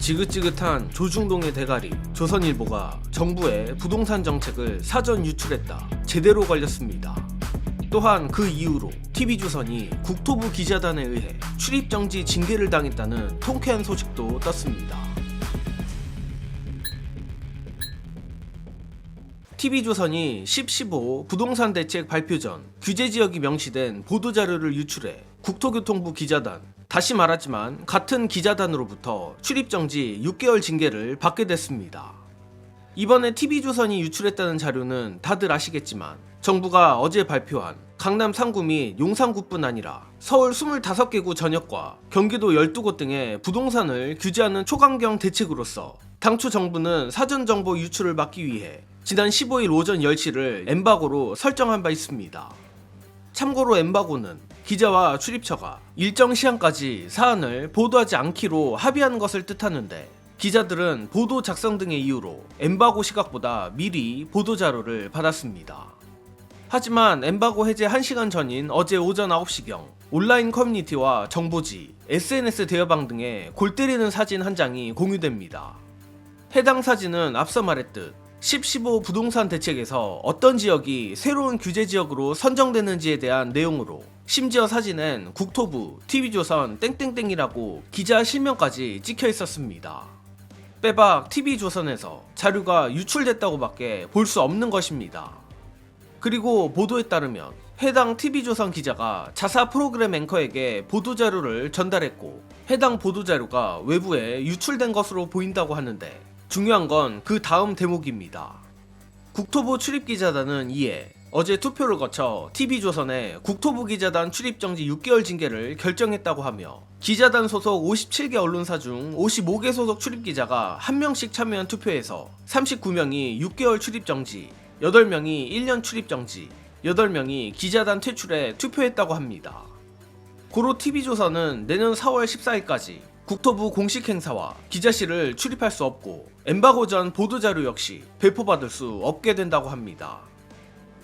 지긋지긋한 조중동의 대가리 조선일보가 정부의 부동산 정책을 사전 유출했다. 제대로 걸렸습니다. 또한 그 이후로 TV조선이 국토부 기자단에 의해 출입정지 징계를 당했다는 통쾌한 소식도 떴습니다. TV조선이 10.15 부동산 대책 발표 전 규제지역이 명시된 보도자료를 유출해 국토교통부 기자단, 다시 말하지만 같은 기자단으로부터 출입정지 6개월 징계를 받게 됐습니다. 이번에 TV조선이 유출했다는 자료는 다들 아시겠지만 정부가 어제 발표한 강남 3구 및 용산구뿐 아니라 서울 25개구 전역과 경기도 12곳 등의 부동산을 규제하는 초강경 대책으로서 당초 정부는 사전정보 유출을 막기 위해 지난 15일 오전 10시를 엠바고로 설정한 바 있습니다. 참고로 엠바고는 기자와 출입처가 일정 시한까지 사안을 보도하지 않기로 합의한 것을 뜻하는데 기자들은 보도 작성 등의 이유로 엠바고 시각보다 미리 보도자료를 받았습니다. 하지만 엠바고 해제 1시간 전인 어제 오전 9시경 온라인 커뮤니티와 정보지, SNS 대여방 등에 골 때리는 사진 한 장이 공유됩니다. 해당 사진은 앞서 말했듯 10.15 부동산 대책에서 어떤 지역이 새로운 규제지역으로 선정되는지에 대한 내용으로 심지어 사진엔 국토부, TV조선 땡땡땡이라고 기자 실명까지 찍혀 있었습니다. 빼박 TV조선에서 자료가 유출됐다고 밖에 볼 수 없는 것입니다. 그리고 보도에 따르면 해당 TV조선 기자가 자사 프로그램 앵커에게 보도자료를 전달했고 해당 보도자료가 외부에 유출된 것으로 보인다고 하는데 중요한 건 그 다음 대목입니다. 국토부 출입기자단은 이에 어제 투표를 거쳐 TV조선의 국토부 기자단 출입정지 6개월 징계를 결정했다고 하며 기자단 소속 57개 언론사 중 55개 소속 출입기자가 1명씩 참여한 투표에서 39명이 6개월 출입정지, 8명이 1년 출입정지, 8명이 기자단 퇴출에 투표했다고 합니다. 고로 TV조선은 내년 4월 14일까지 국토부 공식 행사와 기자실을 출입할 수 없고 엠바고 전 보도자료 역시 배포받을 수 없게 된다고 합니다.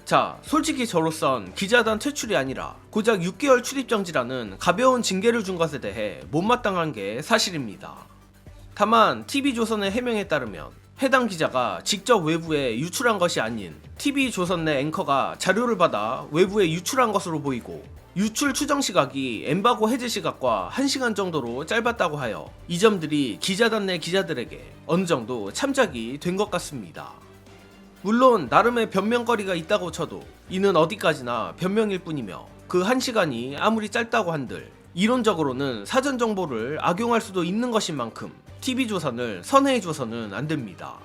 자, 솔직히 저로선 기자단 퇴출이 아니라 고작 6개월 출입정지라는 가벼운 징계를 준 것에 대해 못마땅한 게 사실입니다. 다만 TV조선의 해명에 따르면 해당 기자가 직접 외부에 유출한 것이 아닌 TV조선 내 앵커가 자료를 받아 외부에 유출한 것으로 보이고 유출 추정 시각이 엠바고 해제 시각과 1시간 정도로 짧았다고 하여 이 점들이 기자단 내 기자들에게 어느 정도 참작이 된 것 같습니다. 물론 나름의 변명거리가 있다고 쳐도 이는 어디까지나 변명일 뿐이며 그 1시간이 아무리 짧다고 한들 이론적으로는 사전 정보를 악용할 수도 있는 것인 만큼 TV조선을 선회해줘서는 안됩니다.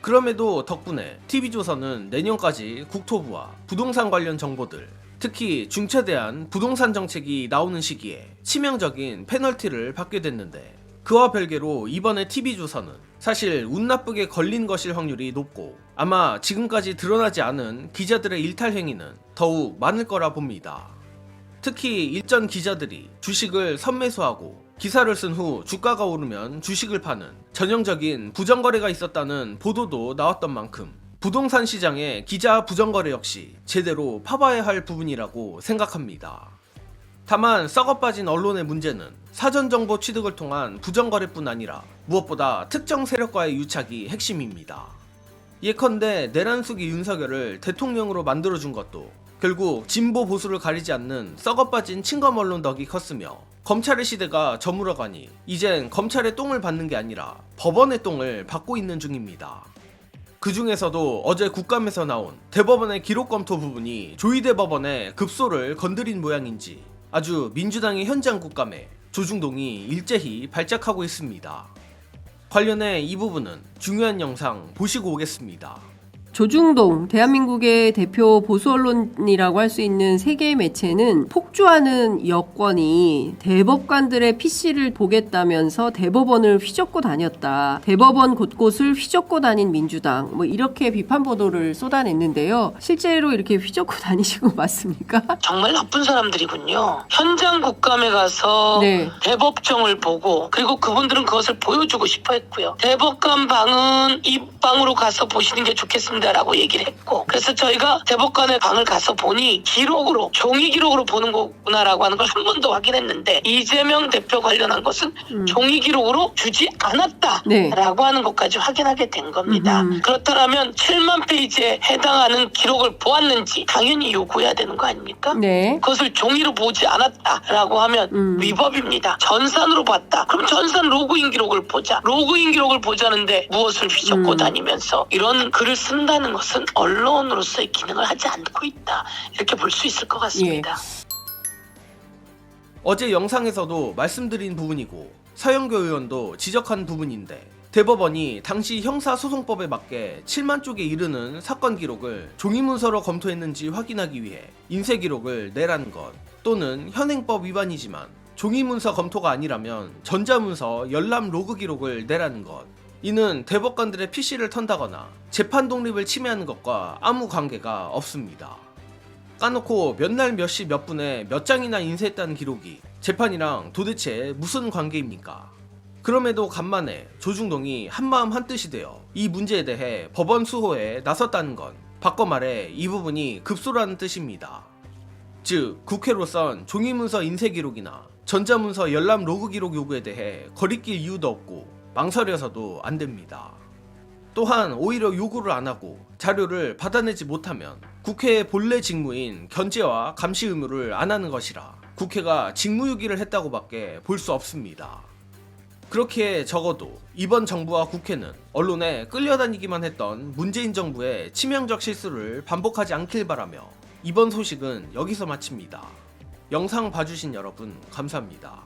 그럼에도 덕분에 TV조선은 내년까지 국토부와 부동산 관련 정보들, 특히 중차대한 부동산 정책이 나오는 시기에 치명적인 페널티를 받게 됐는데 그와 별개로 이번에 TV조선은 사실 운 나쁘게 걸린 것일 확률이 높고 아마 지금까지 드러나지 않은 기자들의 일탈 행위는 더욱 많을 거라 봅니다. 특히 일전 기자들이 주식을 선매수하고 기사를 쓴 후 주가가 오르면 주식을 파는 전형적인 부정거래가 있었다는 보도도 나왔던 만큼 부동산 시장의 기자 부정거래 역시 제대로 파봐야 할 부분이라고 생각합니다. 다만 썩어빠진 언론의 문제는 사전정보 취득을 통한 부정거래뿐 아니라 무엇보다 특정 세력과의 유착이 핵심입니다. 예컨대 내란숙이 윤석열을 대통령으로 만들어준 것도 결국 진보 보수를 가리지 않는 썩어빠진 친검 언론 덕이 컸으며 검찰의 시대가 저물어가니 이젠 검찰의 똥을 받는 게 아니라 법원의 똥을 받고 있는 중입니다. 그 중에서도 어제 국감에서 나온 대법원의 기록검토 부분이 조희대법원의 급소를 건드린 모양인지 아주 민주당의 현장 국감에 조중동이 일제히 발작하고 있습니다. 관련해 이 부분은 중요한 영상 보시고 오겠습니다. 조중동, 대한민국의 대표 보수 언론이라고 할 수 있는 세 개의 매체는 폭주하는 여권이 대법관들의 PC를 보겠다면서 대법원을 휘젓고 다녔다. 대법원 곳곳을 휘젓고 다닌 민주당. 이렇게 비판 보도를 쏟아냈는데요. 실제로 이렇게 휘젓고 다니신 거 맞습니까? 정말 나쁜 사람들이군요. 현장 국감에 가서 네. 대법정을 보고 그리고 그분들은 그것을 보여주고 싶어 했고요. 대법관 방은 이 방으로 가서 보시는 게 좋겠습니다. 된다라고 얘기를 했고, 그래서 저희가 대법관의 방을 가서 보니 기록으로, 종이 기록으로 보는 거구나라고 하는 걸 한 번 더 확인했는데, 이재명 대표 관련한 것은 종이 기록으로 주지 않았다라고 네. 하는 것까지 확인하게 된 겁니다. 그렇다면 7만 페이지에 해당하는 기록을 보았는지 당연히 요구해야 되는 거 아닙니까? 네. 그것을 종이로 보지 않았다라고 하면 위법입니다. 전산으로 봤다. 그럼 전산 로그인 기록을 보자. 로그인 기록을 보자는데 무엇을 휘젓고 다니면서 이런 글을 쓴다는 것은 언론으로서의 기능을 하지 않고 있다. 이렇게 볼 수 있을 것 같습니다. 어제 영상에서도 말씀드린 부분이고 서영교 의원도 지적한 부분인데, 대법원이 당시 형사소송법에 맞게 7만 쪽에 이르는 사건 기록을 종이문서로 검토했는지 확인하기 위해 인쇄 기록을 내라는 것, 또는 현행법 위반이지만 종이문서 검토가 아니라면 전자문서 열람 로그 기록을 내라는 것, 이는 대법관들의 PC를 턴다거나 재판 독립을 침해하는 것과 아무 관계가 없습니다. 까놓고 몇 날 몇 시 몇 분에 몇 장이나 인쇄했다는 기록이 재판이랑 도대체 무슨 관계입니까? 그럼에도 간만에 조중동이 한마음 한뜻이 되어 이 문제에 대해 법원 수호에 나섰다는 건 바꿔 말해 이 부분이 급소라는 뜻입니다. 즉, 국회로선 종이문서 인쇄 기록이나 전자문서 열람 로그 기록 요구에 대해 거리낄 이유도 없고 망설여서도 안 됩니다. 또한 오히려 요구를 안 하고 자료를 받아내지 못하면 국회의 본래 직무인 견제와 감시 의무를 안 하는 것이라 국회가 직무유기를 했다고밖에 볼 수 없습니다. 그렇게 적어도 이번 정부와 국회는 언론에 끌려다니기만 했던 문재인 정부의 치명적 실수를 반복하지 않길 바라며 이번 소식은 여기서 마칩니다. 영상 봐주신 여러분 감사합니다.